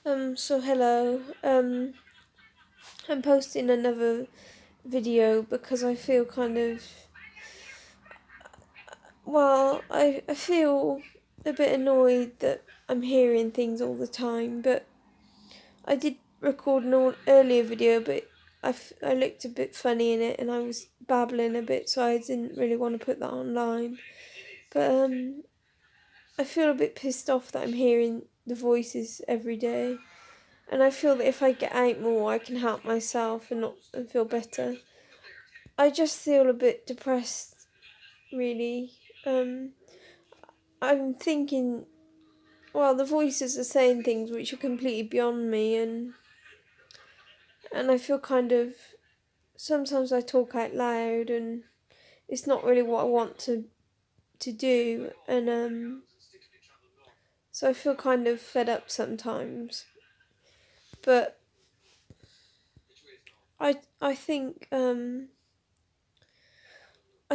So hello. I'm posting another video because I feel I feel a bit annoyed that I'm hearing things all the time, but I did record an earlier video, but I looked a bit funny in it and I was babbling a bit, so I didn't really want to put that online. But I feel a bit pissed off that I'm hearing the voices every day. And I feel that if I get out more, I can help myself and feel better. I just feel a bit depressed, really. Um, I'm thinking, well, the voices are saying things which are completely beyond me, and I feel sometimes I talk out loud, and it's not really what I want to do, and so I feel kind of fed up sometimes. But I think I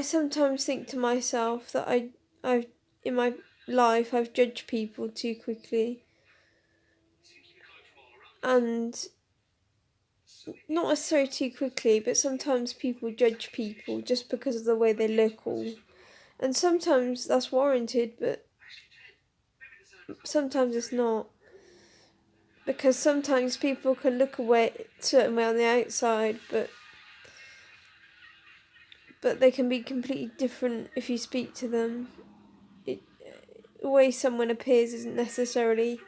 sometimes think to myself that I've in my life I've judged people too quickly, and not necessarily too quickly, but sometimes people judge people just because of the way they look, and sometimes that's warranted, but sometimes it's not, because sometimes people can look away certain way on the outside, but they can be completely different if you speak to them. It, the way someone appears isn't necessarily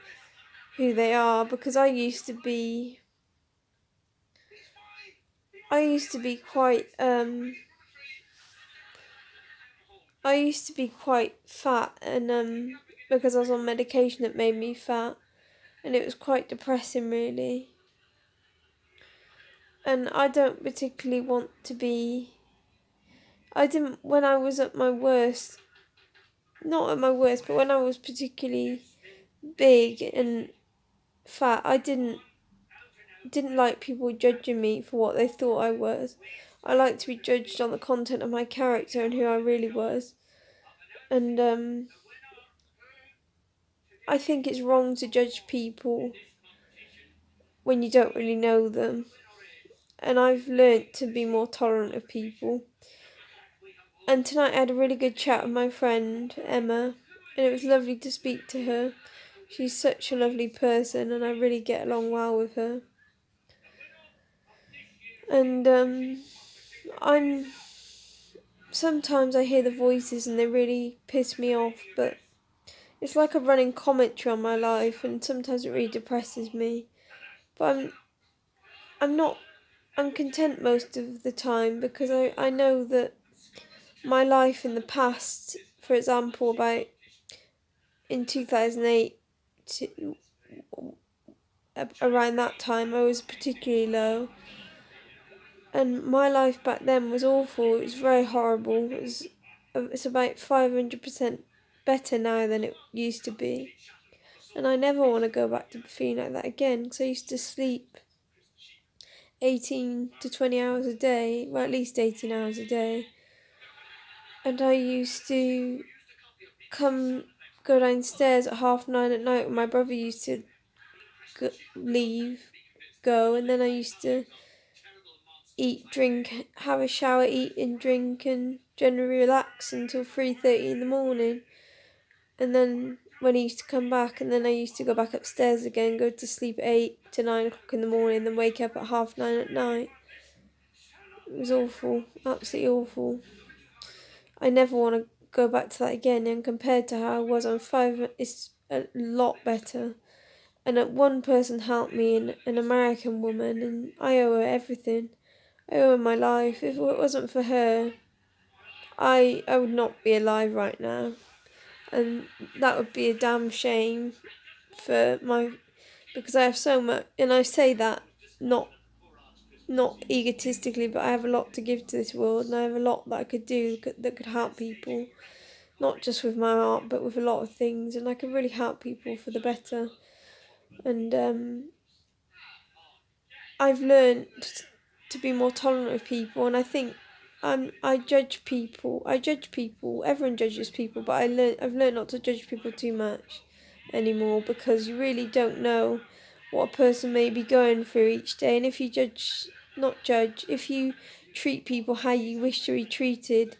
who they are, because I used to be quite I used to be quite fat, and because I was on medication that made me fat, and it was quite depressing, really. And I don't particularly want to be. I didn't when I was at my worst, not at my worst, but when I was particularly big and fat, I didn't like people judging me for what they thought I was. I like to be judged on the content of my character and who I really was. And I think it's wrong to judge people when you don't really know them. And I've learnt to be more tolerant of people. And tonight I had a really good chat with my friend Emma, and it was lovely to speak to her. She's such a lovely person, and I really get along well with her. And I'm sometimes I hear the voices and they really piss me off, but it's like a running commentary on my life, and sometimes it really depresses me. But I'm not I'm content most of the time, because I know that my life in the past, for example, about in 2008 to around that time, I was particularly low, and my life back then was awful. It was very horrible. It's about 500% better now than it used to be, and I never want to go back to feeling like that again, because I used to sleep 18 to 20 hours a day, well, at least 18 hours a day, and I used to come go downstairs at 9:30 at night when my brother used to go, and then I used to eat, drink, have a shower, eat and drink, and generally relax until 3:30 in the morning. And then when he used to come back, and then I used to go back upstairs again, go to sleep at 8 to 9 o'clock in the morning, then wake up at 9:30 at night. It was awful, absolutely awful. I never want to go back to that again, and compared to how I was on 5, it's a lot better. And that one person helped me, an American woman, and I owe her everything. I owe her my life. If it wasn't for her, I would not be alive right now. And that would be a damn shame for my, because I have so much, and I say that not egotistically, but I have a lot to give to this world, and I have a lot that I could do that could help people, not just with my art, but with a lot of things, and I can really help people for the better. And I've learned to be more tolerant of people, and I think I judge people. I judge people. Everyone judges people, but I've learned not to judge people too much anymore, because you really don't know what a person may be going through each day. And if you if you treat people how you wish to be treated,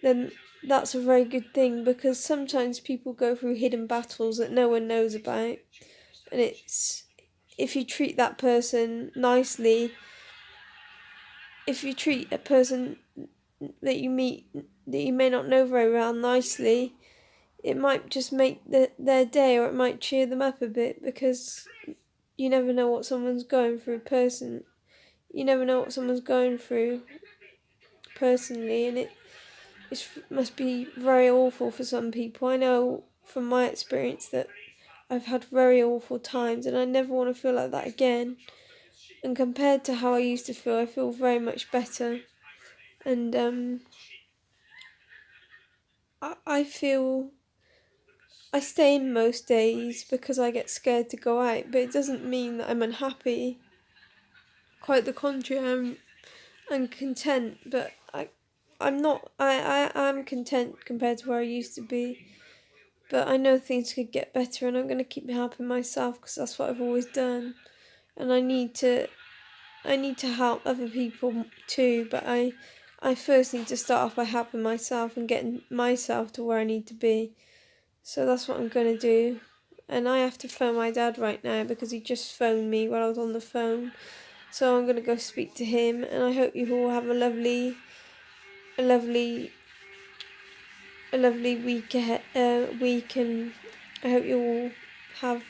then that's a very good thing, because sometimes people go through hidden battles that no one knows about. And if you treat that person nicely, if you treat a person that you meet that you may not know very well nicely, it might just make their day, or it might cheer them up a bit, because you never know what someone's going through you never know what someone's going through personally, and it must be very awful for some people. I know from my experience that I've had very awful times, and I never want to feel like that again. And compared to how I used to feel, I feel very much better. And I feel I stay in most days because I get scared to go out, but it doesn't mean that I'm unhappy. Quite the contrary, I'm content, but I'm not. I am content compared to where I used to be. But I know things could get better, and I'm going to keep helping myself, because that's what I've always done. And I need to help other people too, but I first need to start off by helping myself and getting myself to where I need to be. So that's what I'm going to do. And I have to phone my dad right now, because he just phoned me while I was on the phone. So I'm going to go speak to him, and I hope you all have a lovely week, and I hope you all have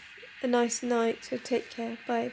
a nice night. So take care. Bye.